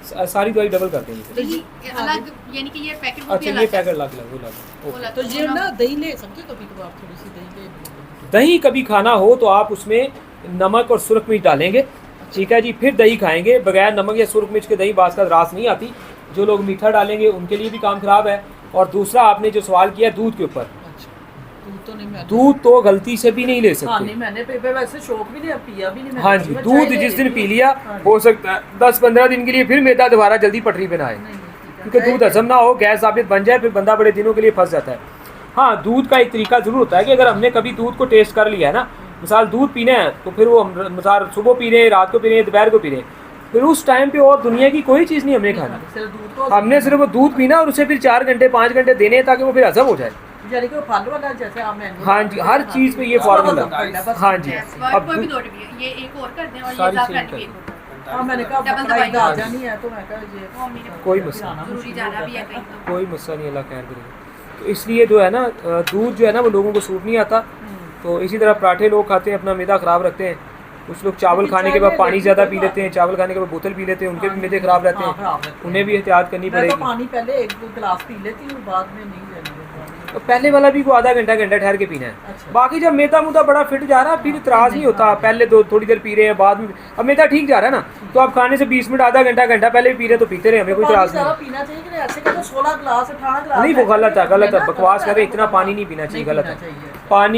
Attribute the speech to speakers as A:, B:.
A: सारी दवाई डबल करते हैं
B: तो ये अलग यानी कि ये पैकेट वो भी
A: अच्छा, ये
B: अलग
A: पैकेट अलग।
C: तो ये ना दही ले सकते हो कभी कभार, थोड़ी सी दही ले।
A: दही कभी खाना हो तो आप उसमें नमक और सुरख मिर्च डालेंगे, ठीक है जी, फिर दही खाएंगे। बगैर नमक या सुरख मिर्च के दही बास का रास नहीं आती। जो लोग मीठा डालेंगे उनके लिए भी काम खराब है। और दूसरा आपने जो सवाल किया दूध के ऊपर,
C: दूध तो नहीं, मैं
A: दूध तो गलती से भी नहीं ले
C: हाँ
A: सकते।
C: नहीं, मैंने वैसे शौक भी नहीं पिया भी नहीं।
A: हाँ जी, दूध जिस दिन पी लिया हो सकता है 10-15 दिन के लिए फिर मैदा दोबारा जल्दी पटरी पे ना आए, क्योंकि दूध हजम ना हो, गैस साबित बन जाए, फिर बंदा बड़े दिनों के लिए फंस जाता है। हाँ, दूध का एक तरीका ज़रूर होता है कि अगर हमने कभी दूध को टेस्ट कर लिया है ना, मिसाल दूध पीना है तो फिर वो हम मिसाल सुबह पी रहे हैं, रात को पी रहे हैं, दोपहर को पी रहे हैं, फिर उस टाइम पे और दुनिया की कोई चीज़ नहीं हमने खानी। हमने सिर्फ वो दूध पीना और उसे फिर 4 घंटे 5 घंटे देने हैं ताकि वो फिर हजम हो जाए।
C: यानी कि वो फल वाला जैसे आप मैंगो।
A: हाँ जी, हर चीज़ पे ये फार्मूला। हाँ जी,
B: अब कोई भी दो डिब्बी ये एक और कर दें और ये
A: सारी
B: साथ
A: सेम
B: करके
A: कर
B: एक और कर दें।
C: हाँ मैंने कहा
B: डबल
C: पकड़ा
B: दवाई
C: इधर जानी है तो मैं कहा ये
B: वो मेरे
A: कोई मसला
B: जरूरी जाना भी है कहीं तो।
A: कोई मसला नहीं, अल्लाह खैर करेगा। तो इसलिए जो है ना दूध जो है ना वो लोगों को सूट नहीं आता। तो इसी तरह पराठे लोग खाते हैं, अपना मैदा ख़राब रखते हैं। कुछ लोग चावल खाने के बाद पानी ज़्यादा पी लेते हैं, चावल खाने के बाद बोतल पी लेते हैं, उनके भी मैदे ख़राब रहते हैं, उन्हें भी एहतियात करनी
C: मैं तो
A: पड़ेगी।
C: पानी पहले 1 गिलास पी लेती हूँ, बाद में नहीं लेनी।
A: तो पहले वाला भी को आधा घंटा ठहर के पीना है।
C: अच्छा।
A: बाकी जब मैदा मुद्दा बड़ा फिट जा रहा है फिर इतराज़ नहीं होता। पहले थोड़ी देर पी रहे हैं, बाद में अब मैदा ठीक जा रहा है ना, तो आप खाने से 20 मिनट आधा घंटा पहले भी पी रहे तो पीते रहे, हमें कोई इतराज़ नहीं।
C: पीना चाहिए कि ऐसे कहते 16 गिलास 18 गिलास
A: नहीं, वो गलत है, बकवास कर रहे, इतना पानी नहीं पीना चाहिए, गलत है। पानी